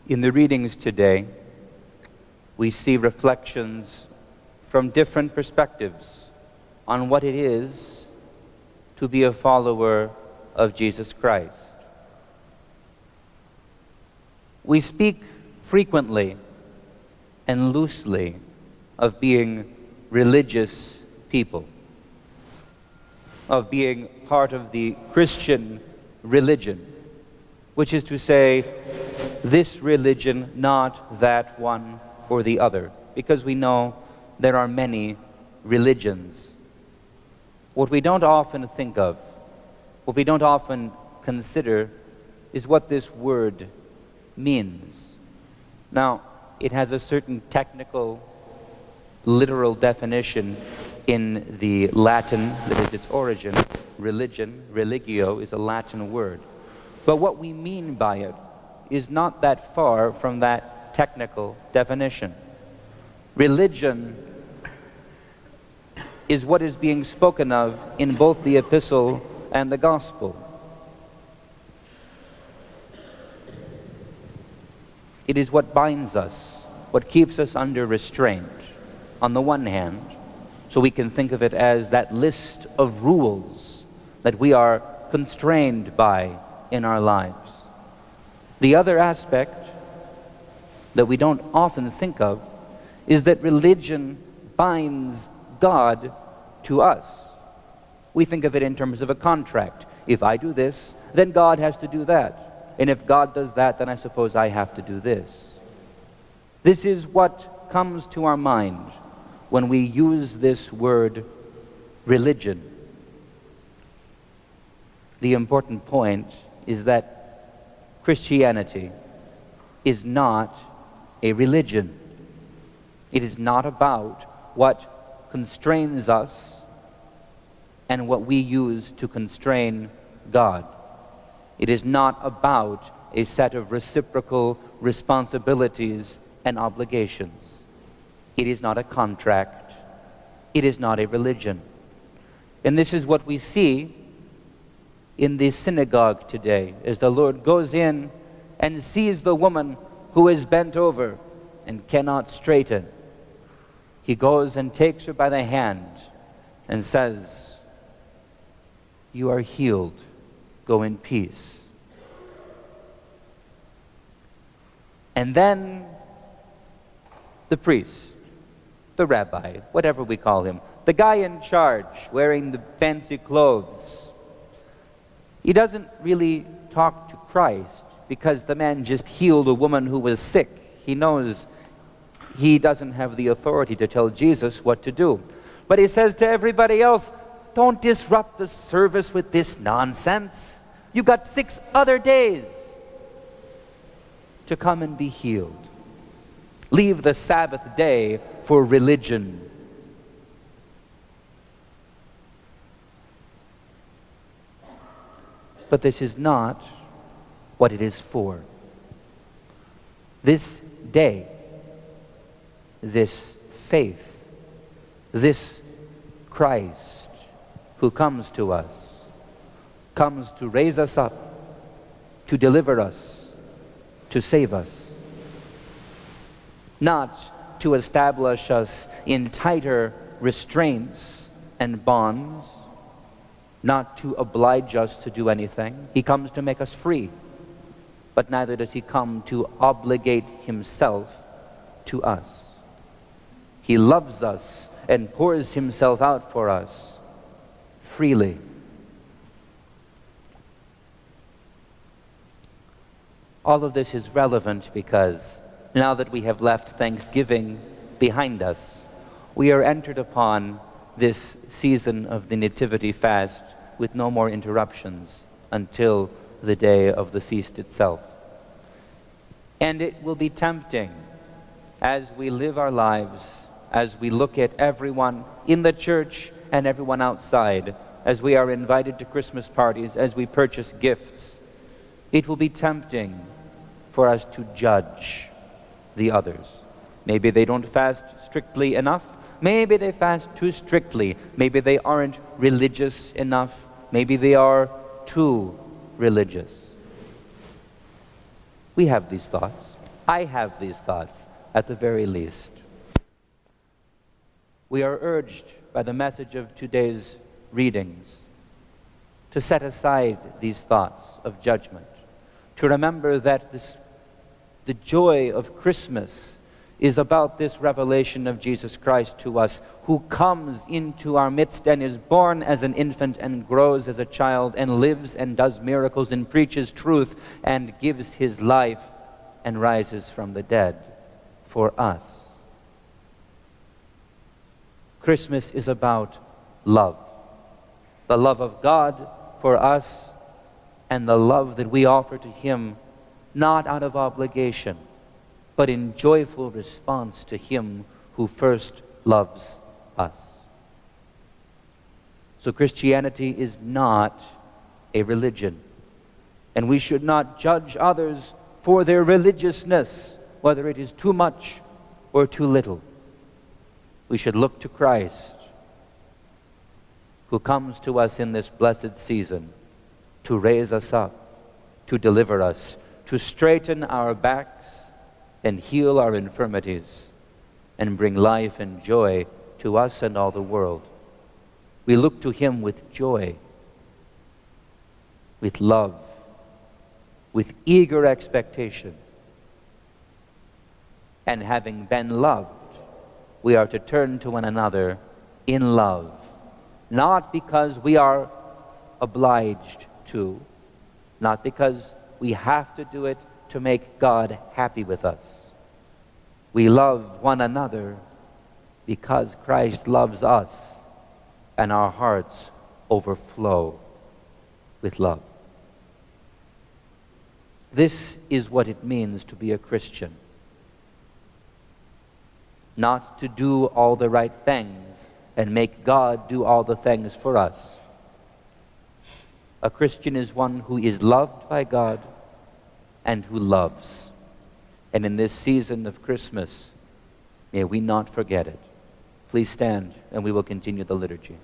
In the readings today, we see reflections from different perspectives on what it is to be a follower of Jesus Christ. We speak frequently and loosely of being religious people, of being part of the Christian religion, which is to say, this religion, not that one or the other, because we know there are many religions. What we don't often think of, what we don't often consider, is what this word means. Now, it has a certain technical, literal definition in the Latin that is its origin. Religion, religio, is a Latin word. But what we mean by it is not that far from that technical definition. Religion is what is being spoken of in both the epistle and the gospel. It is what binds us, what keeps us under restraint, on the one hand, so we can think of it as that list of rules that we are constrained by in our lives. The other aspect that we don't often think of is that religion binds God to us. We think of it in terms of a contract. If I do this, then God has to do that. And if God does that, then I suppose I have to do this. This is what comes to our mind when we use this word religion. The important point is that Christianity is not a religion. It is not about what constrains us and what we use to constrain God. It is not about a set of reciprocal responsibilities and obligations. It is not a contract. It is not a religion. And this is what we see in the synagogue today, as the Lord goes in and sees the woman who is bent over and cannot straighten. He goes and takes her by the hand and says, "You are healed. Go in peace." And then the priest, the rabbi, whatever we call him, the guy in charge wearing the fancy clothes, he doesn't really talk to Christ because the man just healed a woman who was sick. He knows he doesn't have the authority to tell Jesus what to do. But he says to everybody else, "Don't disrupt the service with this nonsense. You got 6 other days to come and be healed. Leave the Sabbath day for religion." But this is not what it is for. This day, this faith, this Christ who comes to us, comes to raise us up, to deliver us, to save us. Not to establish us in tighter restraints and bonds, not to oblige us to do anything. He comes to make us free, but neither does he come to obligate himself to us. He loves us and pours himself out for us freely. All of this is relevant because now that we have left Thanksgiving behind us, we are entered upon this season of the Nativity fast with no more interruptions until the day of the feast itself. And it will be tempting as we live our lives, as we look at everyone in the church and everyone outside, as we are invited to Christmas parties, as we purchase gifts, it will be tempting for us to judge the others. Maybe they don't fast strictly enough. Maybe they fast too strictly. Maybe they aren't religious enough. Maybe they are too religious. We have these thoughts. I have these thoughts at the very least. We are urged by the message of today's readings to set aside these thoughts of judgment, to remember that the joy of Christmas is about this revelation of Jesus Christ to us, who comes into our midst and is born as an infant and grows as a child and lives and does miracles and preaches truth and gives his life and rises from the dead for us. Christmas is about love. The love of God for us and the love that we offer to him, not out of obligation, but in joyful response to him who first loves us. So Christianity is not a religion, and we should not judge others for their religiousness, whether it is too much or too little. We should look to Christ, who comes to us in this blessed season to raise us up, to deliver us, to straighten our backs and heal our infirmities, and bring life and joy to us and all the world. We look to him with joy, with love, with eager expectation. And having been loved, we are to turn to one another in love, not because we are obliged to, not because we have to do it to make God happy with us. We love one another because Christ loves us, and our hearts overflow with love. This is what it means to be a Christian. Not to do all the right things and make God do all the things for us. A Christian is one who is loved by God and who loves. And in this season of Christmas, may we not forget it. Please stand and we will continue the liturgy.